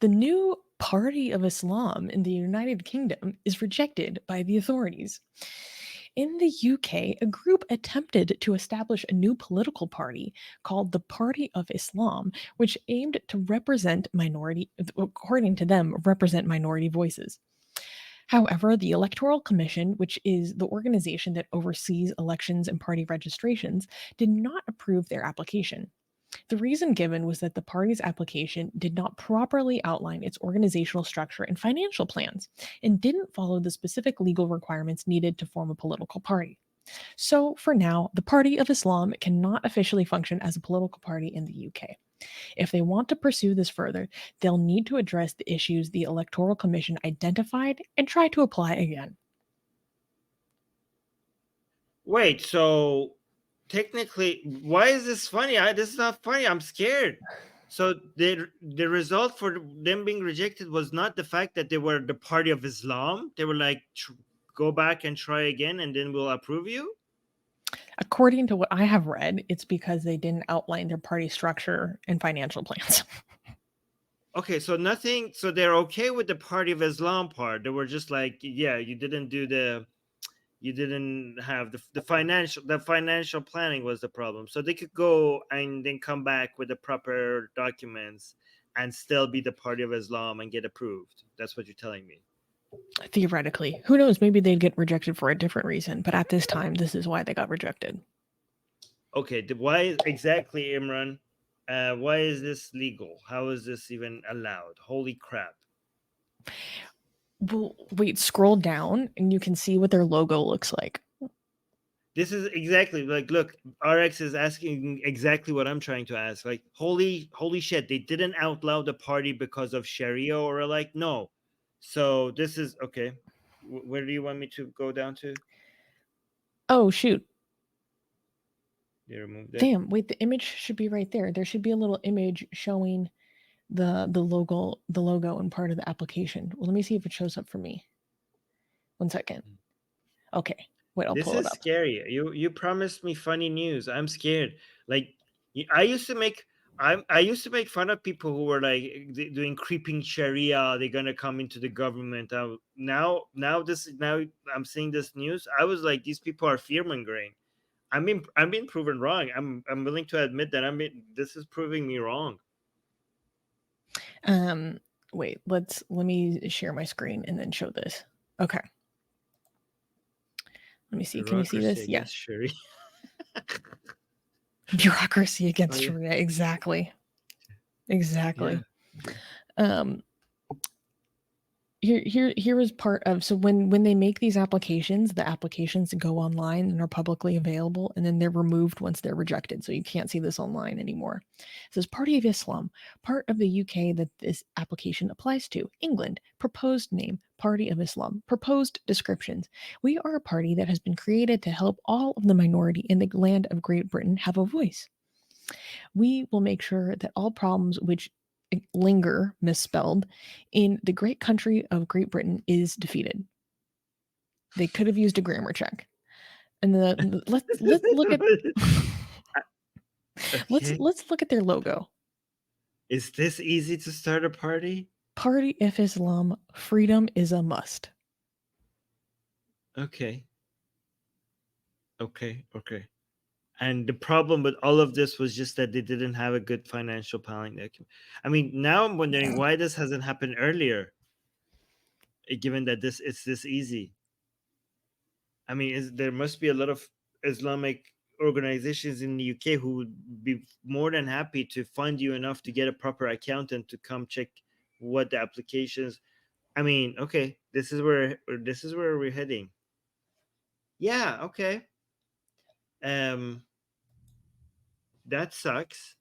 The new Party of Islam in the United Kingdom is rejected by the authorities. In the UK, a group attempted to establish a new political party called the Party of Islam, which aimed to according to them, represent minority voices. However, the Electoral Commission, which is the organization that oversees elections and party registrations, did not approve their application. The reason given was that the party's application did not properly outline its organizational structure and financial plans, and didn't follow the specific legal requirements needed to form a political party. So, for now, the Party of Islam cannot officially function as a political party in the UK. If they want to pursue this further, they'll need to address the issues the Electoral Commission identified and try to apply again. Wait, so technically, why is this funny? This is not funny. I'm scared. So the result for them being rejected was not the fact that they were the Party of Islam. They were like, go back and try again, and then we'll approve you. According to what I have read, it's because they didn't outline their party structure and financial plans. Okay, so nothing. So they're okay with the Party of Islam part. They were just like, yeah, you didn't have the financial planning was the problem. So they could go and then come back with the proper documents and still be the Party of Islam and get approved. That's what you're telling me. Theoretically. Who knows? Maybe they'd get rejected for a different reason, but at this time, this is why they got rejected. Okay, why exactly, Imran? Why is this legal? How is this even allowed? Holy crap. Well, wait, scroll down and you can see what their logo looks like. This is exactly like, look, RX is asking exactly what I'm trying to ask. Like, holy shit, they didn't outlaw the party because of Sharia, or like, no. So this is okay. Where do you want me to go down to? Oh, shoot. You removed it. Damn, wait, the image should be right there. There should be a little image showing the logo and part of the application. Well, let me see if it shows up for me. 1 second. Okay. Wait, I'll This pull it is up. scary. You promised me funny news. I'm scared. Like, I used to make I used to make fun of people who were like doing creeping Sharia. They're gonna come into the government. Now I'm seeing this news. I was like, these people are fear mongering. I'm being proven wrong. I'm willing to admit that this is proving me wrong. Um, Wait, let me share my screen and then show this. Okay. Let me see. Can you see Bureaucracy this? Yeah. against Sharia. Bureaucracy Oh against yeah, Sharia. Exactly. yeah. Exactly. Um, here is part of, so when they make these applications, the applications go online and are publicly available, and then they're removed once they're rejected, so you can't see this online anymore. It says Party of Islam, part of the UK that this application applies to. England, proposed name, Party of Islam, proposed descriptions. We are a party that has been created to help all of the minority in the land of Great Britain have a voice. We will make sure that all problems which linger, misspelled, in the great country of Great Britain is defeated. They could have used a grammar check. And let's look at Okay. let's look at their logo. Is this easy to start a party? Party of Islam, freedom is a must. Okay. Okay. And the problem with all of this was just that they didn't have a good financial planning document. I mean, now I'm wondering why this hasn't happened earlier, given that it's this easy. I mean, there must be a lot of Islamic organizations in the UK who would be more than happy to fund you enough to get a proper accountant to come check what the applications. I mean, okay, this is where we're heading. Yeah, okay. Um, that sucks.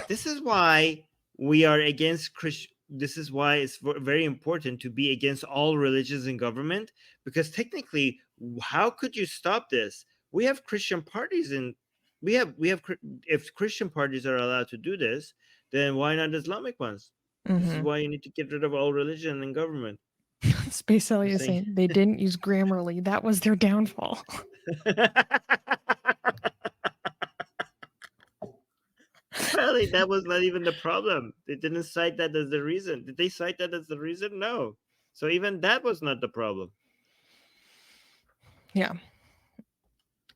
This is why we are against Christian. This is why it's very important to be against all religions in government, because technically, how could you stop this? We have Christian parties, and if Christian parties are allowed to do this, then why not Islamic ones? This is Mm-hmm. why you need to get rid of all religion in government. Space I'm Elliot is saying. saying they didn't use Grammarly. That was their downfall. Hell Apparently, that was not even the problem. They didn't cite that as the reason. Did they cite that as the reason? No. So even that was not the problem. Yeah.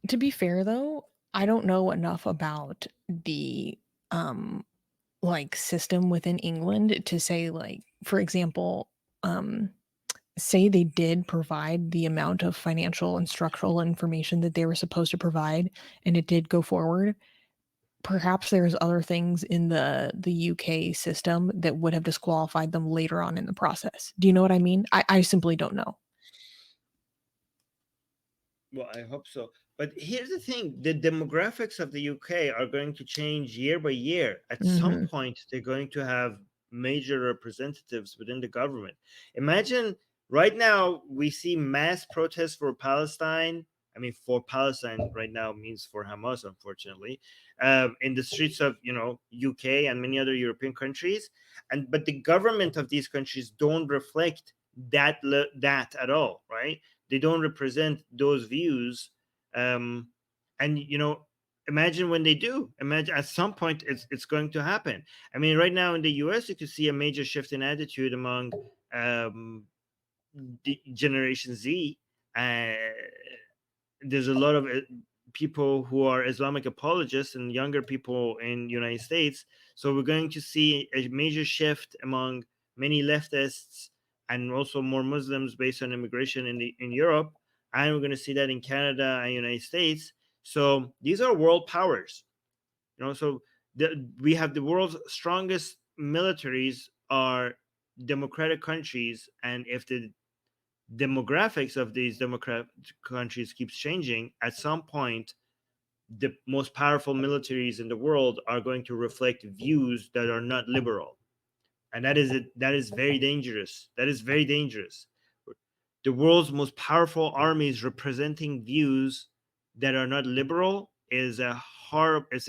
To be fair, though, I don't know enough about the like system within England to say, like, for example, say they did provide the amount of financial and structural information that they were supposed to provide, and it did go forward. Perhaps there's other things in the UK system that would have disqualified them later on in the process. Do you know what I mean? I simply don't know. Well, I hope so. But here's the thing, the demographics of the UK are going to change year by year. At some Mhm. point, they're going to have major representatives within the government. Imagine right now we see mass protests for Palestine. I mean, for Palestine right now means for Hamas, unfortunately, in the streets of UK and many other European countries, but the government of these countries don't reflect that at all, right? They don't represent those views, and imagine when they do. Imagine at some point it's going to happen. I mean, right now in the US, you could see a major shift in attitude among the Generation Z. uh, there's a lot of people who are Islamic apologists and younger people in United States. So we're going to see a major shift among many leftists and also more Muslims based on immigration in Europe, and we're going to see that in Canada and United States. So these are world powers, So we have the world's strongest militaries are democratic countries, and if the demographics of these democratic countries keeps changing, at some point the most powerful militaries in the world are going to reflect views that are not liberal, and that is very dangerous. That is very dangerous. The world's most powerful armies representing views that are not liberal is a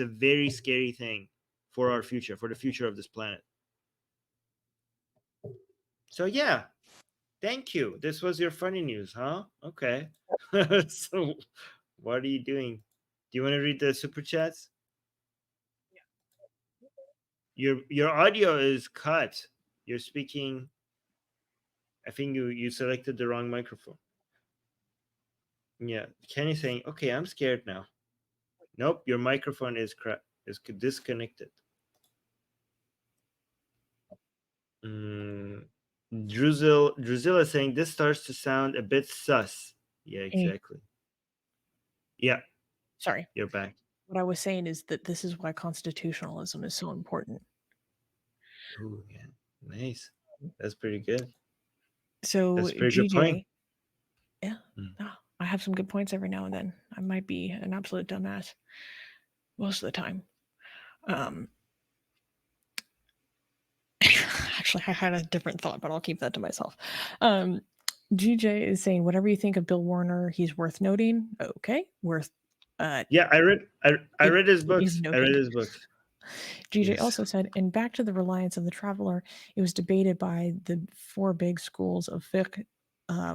very scary thing for our future, for the future of this planet. So yeah, thank you. This was your funny news, huh? Okay. So what are you doing? Do you want to read the super chats? Your audio is cut. You're speaking. I think you selected the wrong microphone. Yeah, Kenny's saying, "Okay, I'm scared now." Nope, your microphone is disconnected. Mm, Druzilla is saying this starts to sound a bit sus. Yeah, Hey, exactly. Yeah, sorry. you're back. What I was saying is that this is why constitutionalism is so important. Ooh, yeah, nice. That's pretty good. So, That's a pretty good point. GJ, yeah, Mm. I have some good points every now and then. I might be an absolute dumbass most of the time. Um, actually, I had a different thought, but I'll keep that to myself. GJ is saying, whatever you think of Bill Warner, he's worth noting. Okay, worth. Yeah, I It, read his it is books. I read noted. his books. GJ Yes. also said, and back to the reliance of the traveler, it was debated by the four big schools of fiqh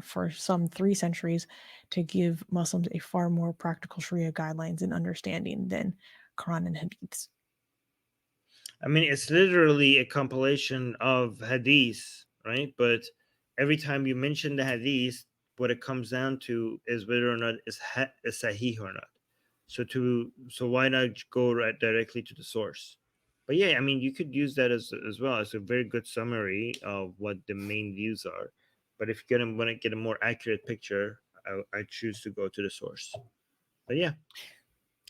for some 3 centuries to give Muslims a far more practical Sharia guidelines and understanding than Quran and Hadiths. I mean, it's literally a compilation of hadiths, right? But every time you mention the hadith, what it comes down to is whether or not it's sahih or not. So why not go right directly to the source? But yeah, I mean, you could use that as well as a very good summary of what the main views are. But if you want to get a more accurate picture, I choose to go to the source. But yeah,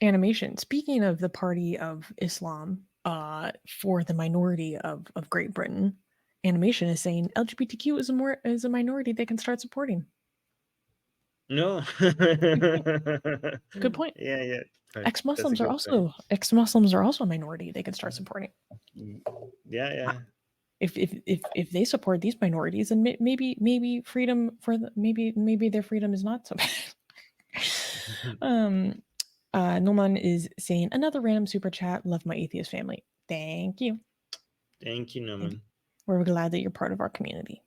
Animation. Speaking of the party of Islam for the minority of Great Britain, animation is saying LGBTQ is a minority they can start supporting. no, Good point. yeah, yeah, right. That's a Ex-Muslims are good point. also ex-Muslims are also a minority they can start supporting. Yeah, Uh, yeah. if they support these minorities, and maybe freedom for maybe their freedom is not so bad. um, Noman is saying another random super chat. Love my atheist family. Thank you, Thank you, and Norman. we're glad that you're part of our community.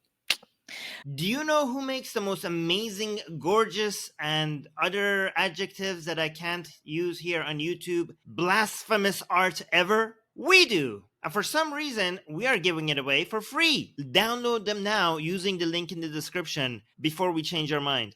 Do you know who makes the most amazing, gorgeous, and other adjectives that I can't use here on YouTube? Blasphemous art ever? We do. And for some reason, we are giving it away for free. Download them now using the link in the description before we change our mind.